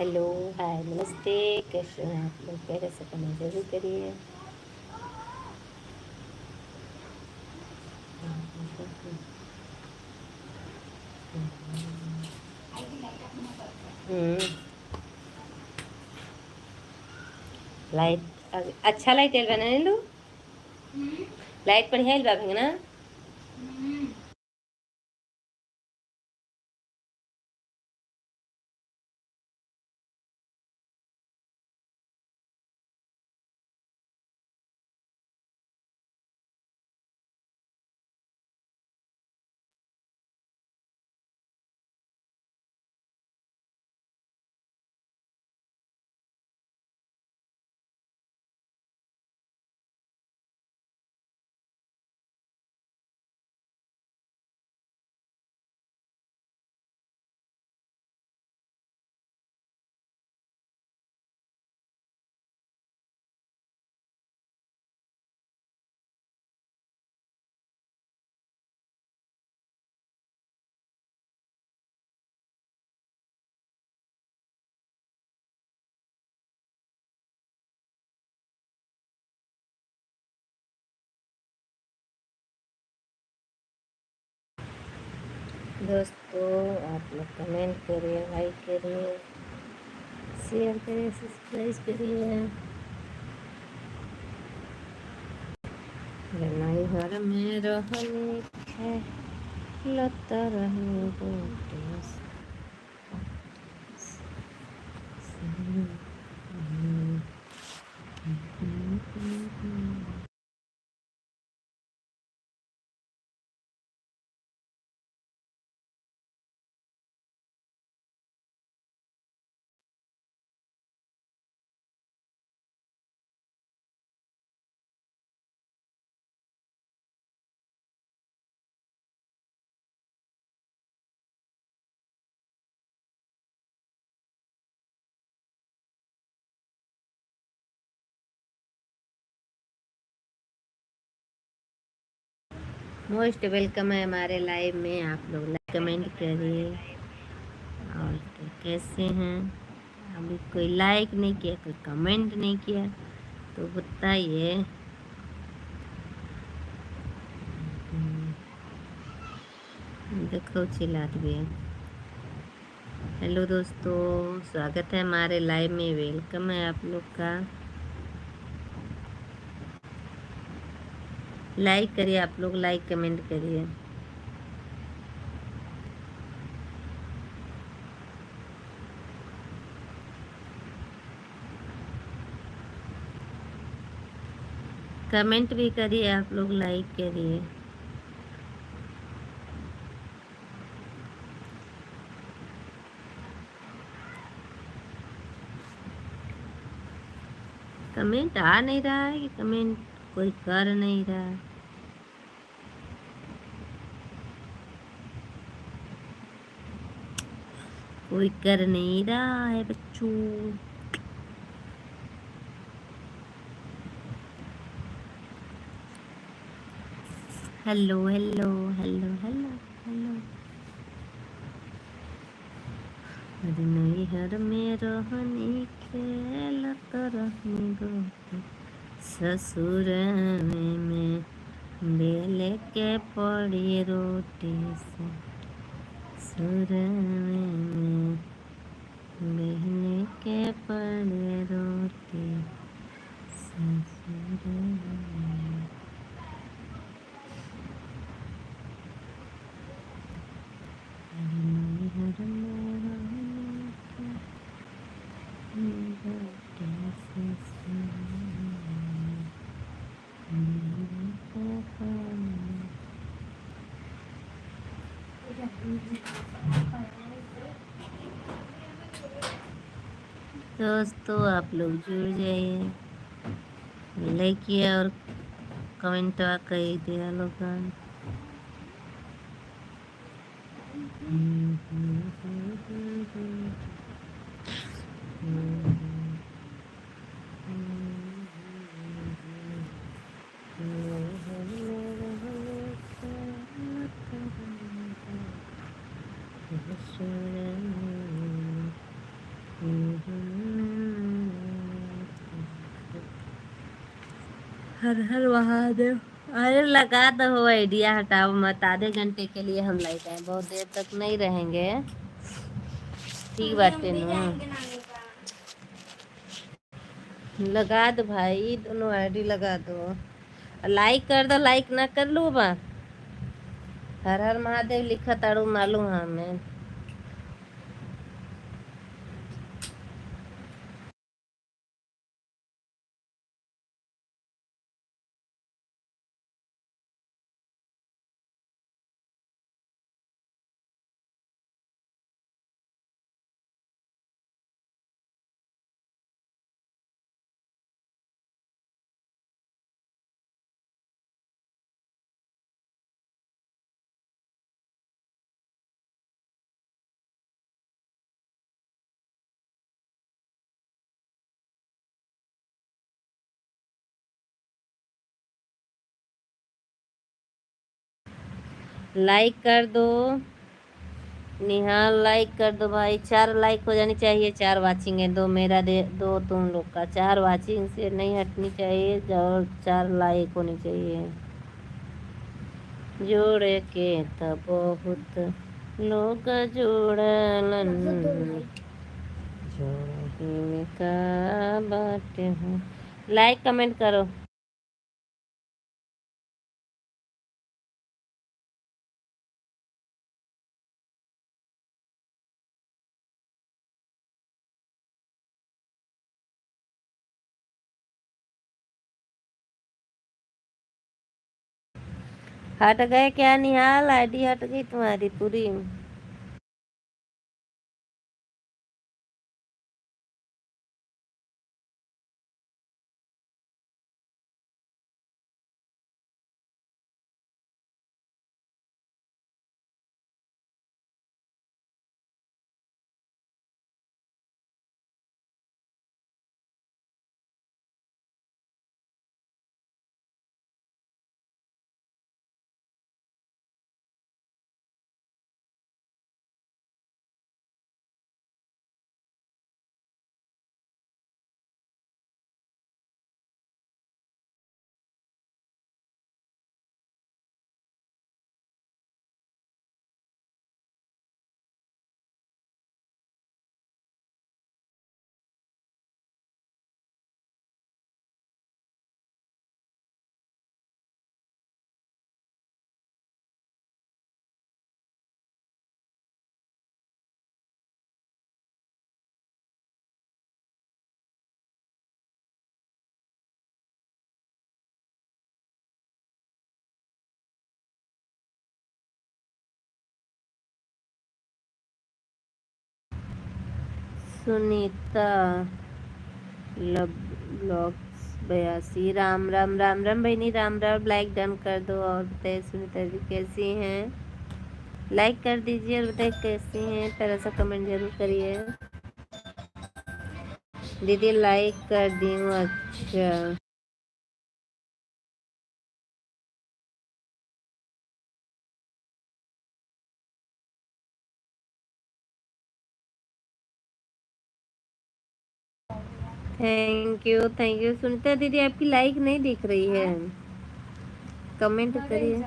Hello, हाय, नमस्ते। कैसे हैं आप लोग? प्यारे से कमेंट जरूर करिए। लाइट अच्छा लाइट एल बना लो। लाइट बढ़िया एल बा भंगना। दोस्तों, आप लोग कमेंट करिए, लाइक करिए, शेयर करिए, सब्सक्राइब करिए। रनाई घर में रहने है लता रहने बोटे। मोस्ट वेलकम है हमारे लाइव में। आप लोग लाइक कमेंट करिए। और तो कैसे हैं? अभी कोई लाइक नहीं किया, कोई कमेंट नहीं किया, तो बताइए। देखो चिल्लात भी है। हेलो दोस्तों, स्वागत है हमारे लाइव में। वेलकम है आप लोग का। लाइक करिए, आप लोग लाइक कमेंट करिए। कमेंट भी करिए, आप लोग लाइक करिए। कमेंट आ नहीं रहा है कि कमेंट कोई कर नहीं रहा है। कोई कर नहीं रहा है बच्चों। Hello hello hello hello hello. अरे नहीं हर में रहनी खेलत रहनी गोते ससुर में बेले के पड़ी रोटी से सुर में बेले के पड़ी रोटी ससुर में। अरे नहीं हर में रहनी गोते ससुर में बेले के पड़ी। दोस्तों, आप लोग जुड़ जाइए, लाइक किया और कमेंट कर दिया लोग। हर हर महादेव। अरे लगा दो आइडिया, हटाओ मत। आधे घंटे के लिए हम लाइट आए, बहुत देर तक नहीं रहेंगे। ठीक बाटे नु। लगा दो भाई, दोनों आईडी लगा दो। लाइक कर दो, लाइक ना कर लू बा। हर हर महादेव लिखा ताड़ू मालूम हमें। लाइक कर दो निहाल, लाइक कर दो भाई। 4 लाइक हो जानी चाहिए। 4 वाचिंग है, 2 मेरा दे, 2 तुम लोग का। 4 वाचिंग से नहीं हटनी चाहिए और 4 लाइक होनी चाहिए। जोड़ के तो बहुत लोग जोड़लन, जोड़ का बाटे हूँ। लाइक कमेंट करो। हट गए क्या निहाल? आईडी हट गई तुम्हारी पूरी। सुनीता ब्लॉग्स 82। राम राम राम राम बहनी, राम राम। लाइक डन कर दो। और बताइए सुनीता जी कैसी हैं? लाइक कर दीजिए और बताइए कैसी हैं। तरह सा कमेंट जरूर करिए। दीदी लाइक कर दी हूँ। अच्छा, thank you thank you. Sunita दीदी आपकी लाइक नहीं दिख रही है, कमेंट करिए।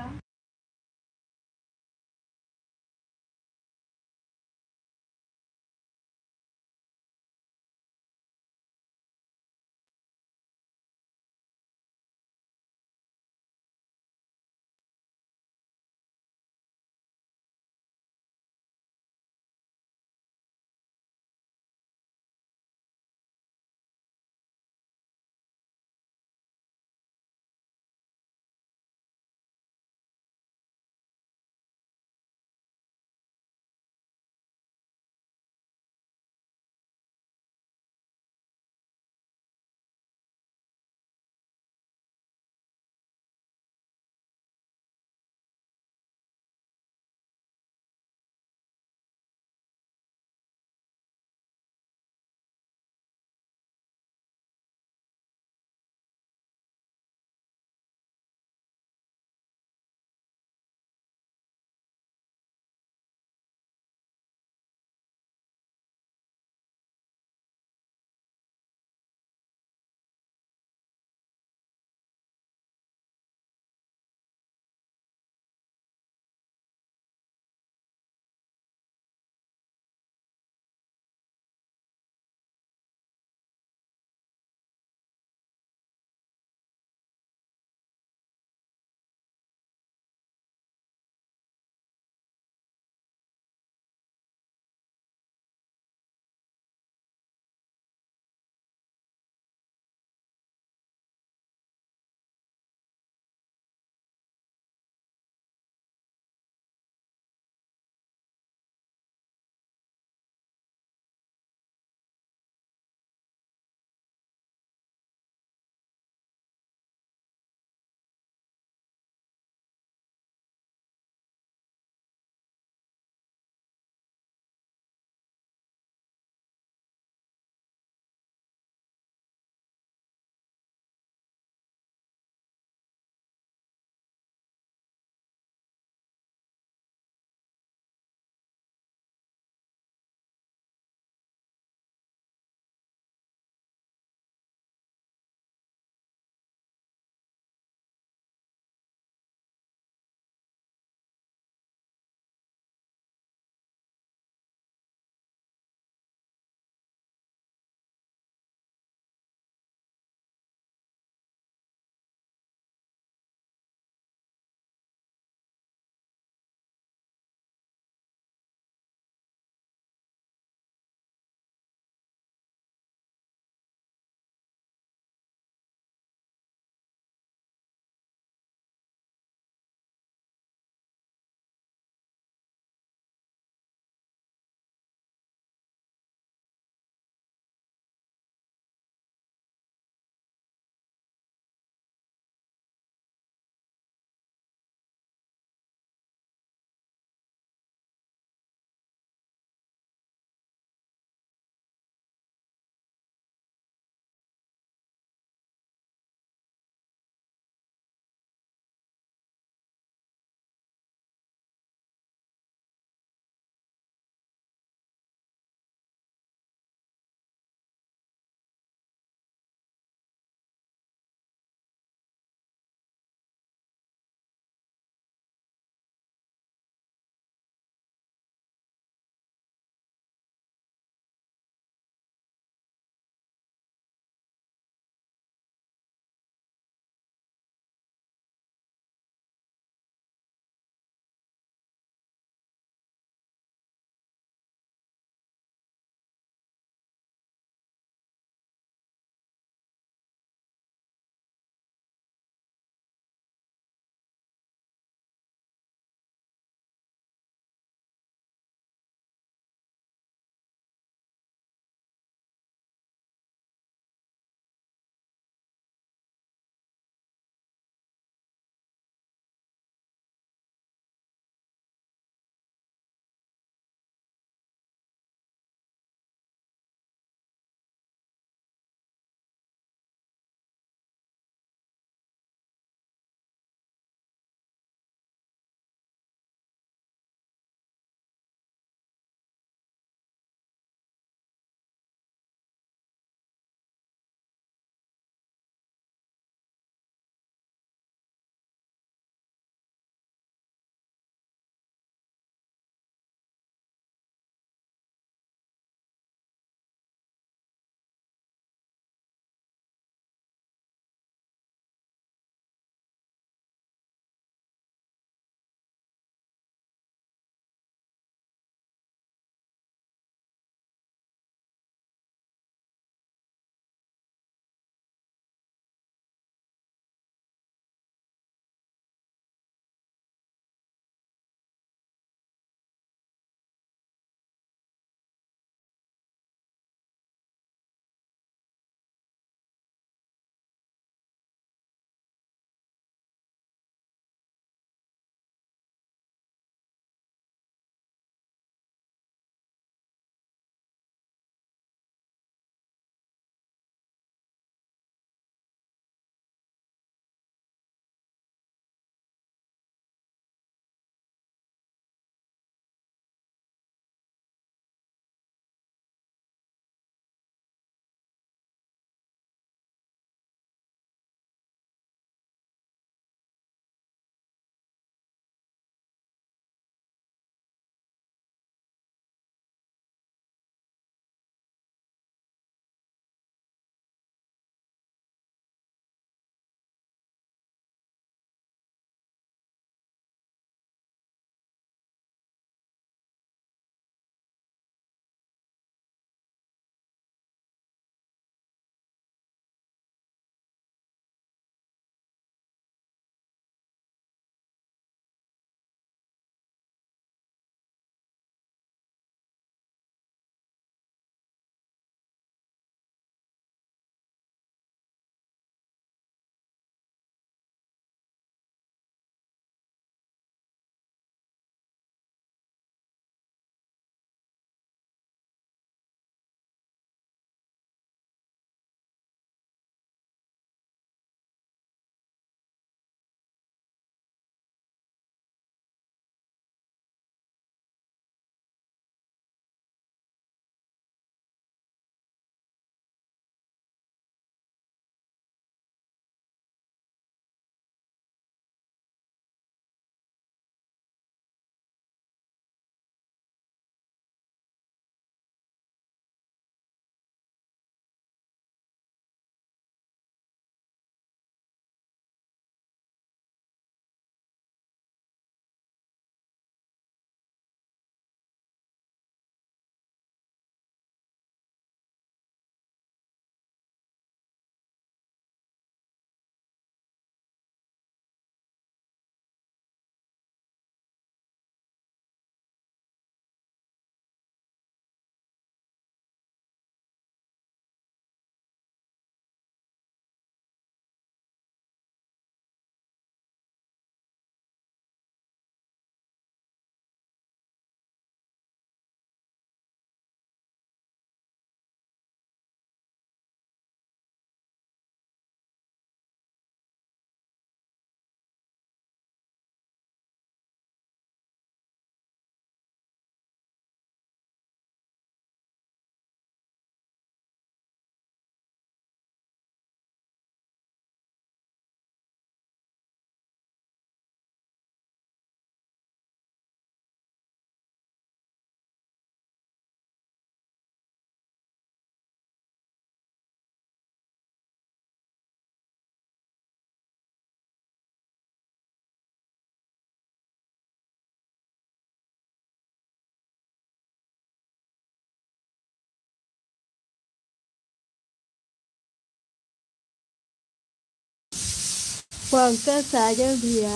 पंकज साजन भैया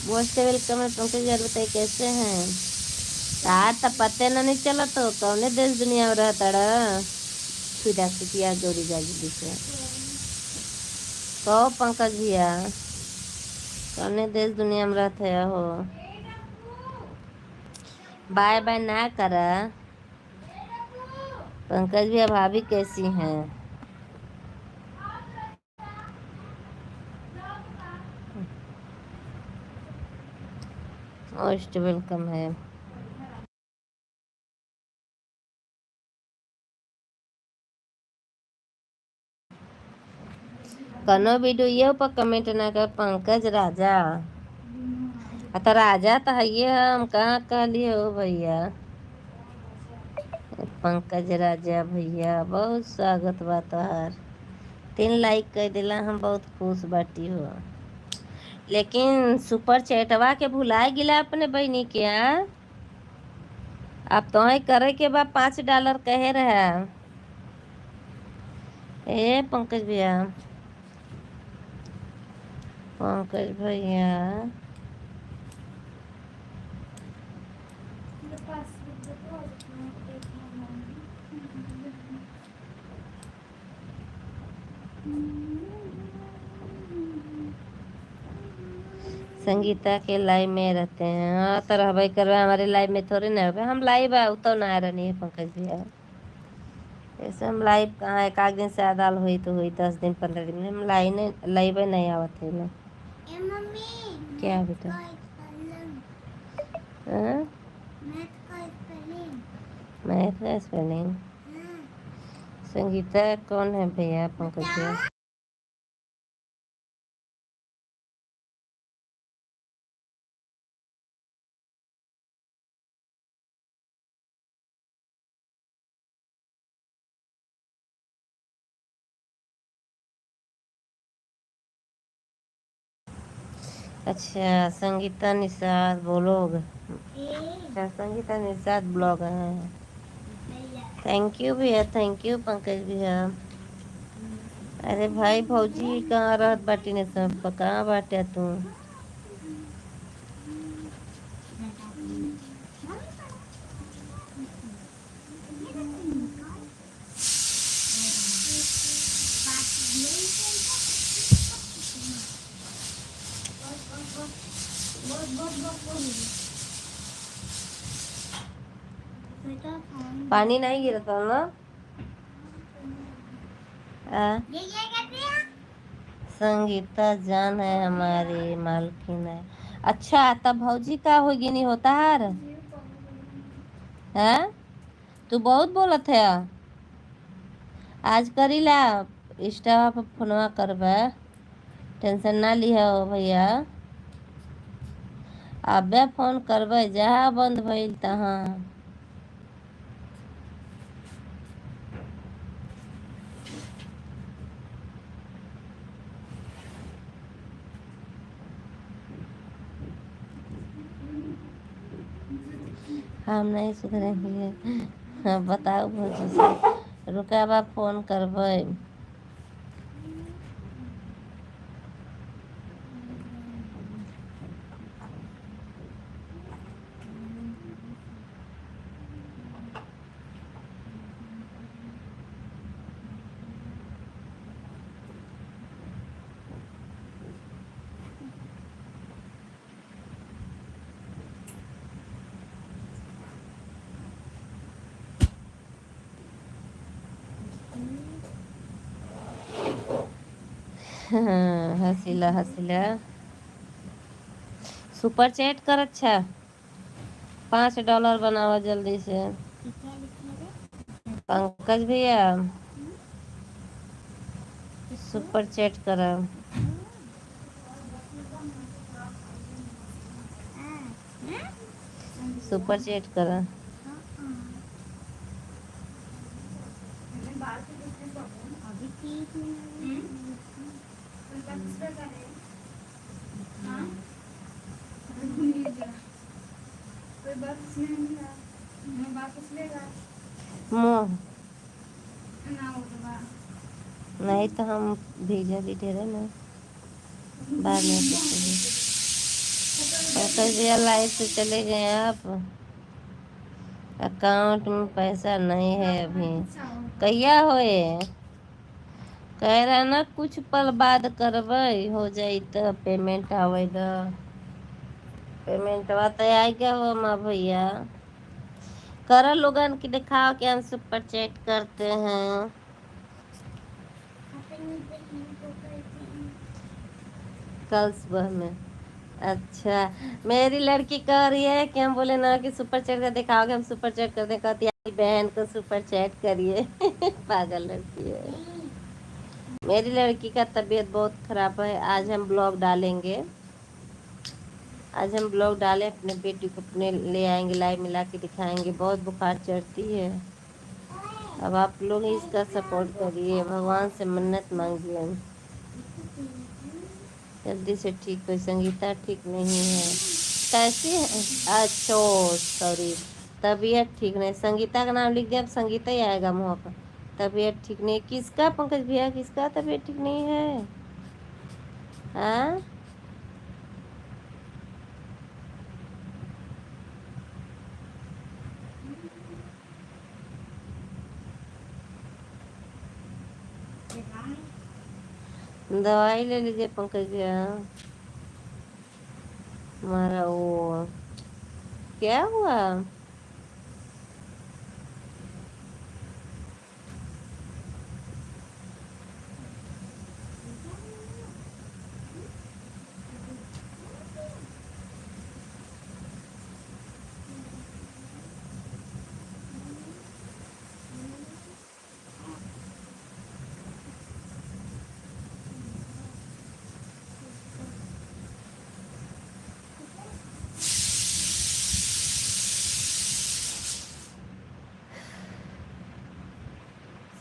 मोस्ट वेलकम है। पंकज यार बताइए कैसे हैं यार? तब पते ना नहीं चला तो कौने देश दुनिया में रहता रहा फिदा पिया जोड़ी जागी दिखे कहो पंकज भैया कौने देश दुनिया में रहते हो? बाय बाय ना करा। पंकज भैया भाभी कैसी हैं? मोस्ट वेलकम है। कनो वीडियो पर कमेंट ना कर पंकज राजा तो राजा तो है ये हम कहाँ कह लिए हो भैया। पंकज राजा भैया बहुत स्वागत बा तोहार। 3 लाइक कर दिला हम बहुत खुश बाटी हो। लेकिन सुपर चैटवा के भुला गिला अपने बहनी के अब तो करे के बाद $5 कहे रहा। ए पंकज भैया पंकज भैया संगीता के लाइव में रहते हैं। हाँ तो रहबे करवा हमारे लाइव में थोड़ी ना रहबे हम लाइव है तो ना रहनी है पंकज भैया। ऐसे हम लाइव कहाँ एक आध दिन से आदाल हुई तो हुई 10 दिन 15 दिन में हम लाइव नहीं आवत है ना। क्या बेटा? मैथ का स्पेलिंग संगीता कौन है भैया? पंकज भैया अच्छा संगीता निषाद ब्लॉग। अच्छा संगीता निषाद ब्लॉग है। थैंक यू भैया थैंक यू पंकज भैया। अरे भाई भौजी कहाँ रहत बाटी ने सब कहाँ बाटे तू? पानी नहीं गिरता ना? संगीता जान है हमारी मालकिन है। अच्छा तब भौजी का होगी नहीं होता है? तू बहुत बोलत है। आज करी ला इंस्टा पर फोनवा करबे टेंशन ना लिया हो भैया। अबे फोन करबे जहाँ बंद भइल तहाँ। हम नहीं सुधरेंगे। हाँ बताओ भौजी से रुका बा फोन करबे। हसीला हसीला सुपर चैट कर। अच्छा $5 बनावा जल्दी से पंकज भैया सुपर चैट कर। सुपर चैट कर। मुँह नहीं तो हम भेजा दी ढेरे ना। बाद में पूछेंगे। पंकज भैया लाइव से चले गए आप। अकाउंट में पैसा नहीं है अभी। कहिया होए? कह रहा ना कुछ पल बाद करबै, हो जाई तो पेमेंट आवे द। पेमेंटवा तो आएगा हो माँ भैया। करो लोगन की दिखाओ कि हम सुपर चैट करते हैं। कल सुबह में। अच्छा, मेरी लड़की कह रही है कि हम बोले ना कि सुपर चैट कर दिखाओगे, हम सुपर चैट करते, कहती है बहन को सुपर चैट करिए। पागल लड़की है मेरी लड़की का। तबीयत बहुत खराब है। आज हम ब्लॉग डालेंगे। आज हम ब्लॉग डाले, अपने बेटी को अपने ले आएंगे, लाइव मिला के दिखाएंगे। बहुत बुखार चढ़ती है। अब आप लोग ही इसका सपोर्ट करिए, भगवान से मन्नत मांगिए जल्दी से ठीक हो। संगीता ठीक नहीं है। कैसी है? अच्छा, सॉरी, तबीयत ठीक नहीं। संगीता का नाम लिख दिया, अब संगीता ही आएगा मुँह पर। तबीयत ठीक नहीं किसका? पंकज भैया किसका तबीयत ठीक नहीं है? हाँ, दवाई ले लीजिए पंकज भैया। हमारा वो क्या हुआ?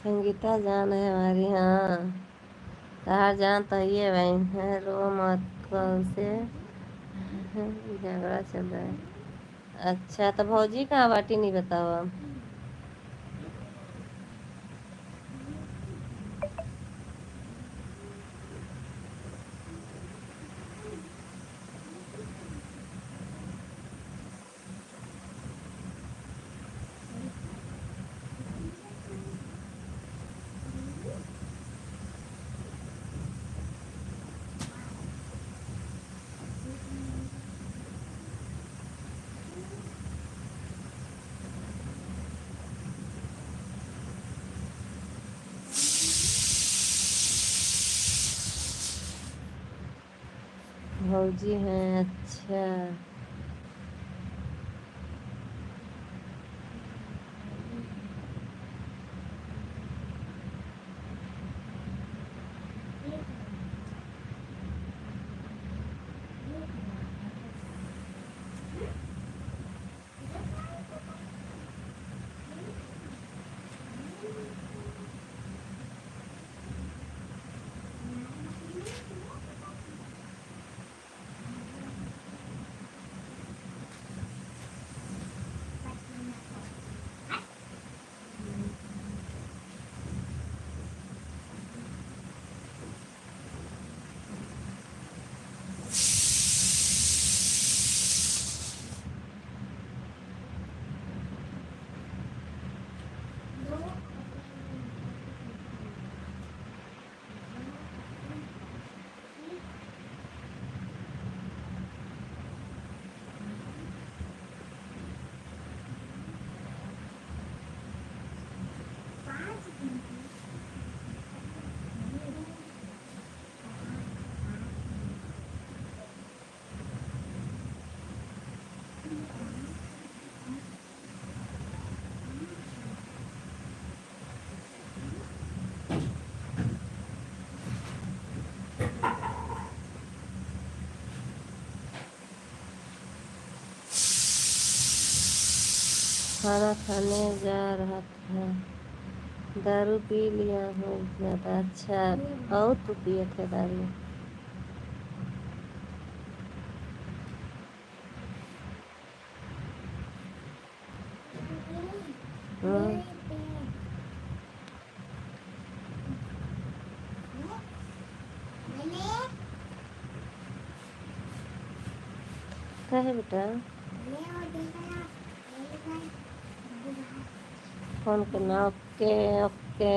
संगीता जान है हमारी। हाँ, कहा जान तो ये बहन है, रो मत। कल से झगड़ा चल रहा है। अच्छा, तो भौजी कहाँ बाटी नहीं बतावा? भौजी हैं, अच्छा। खाना खाने जा रहा था, दारू पी लिया हूँ ज़्यादा। अच्छा, बहुत तो पिए थे दारू। हम्म, कैसा है बेटा? फोन करना। Okay okay.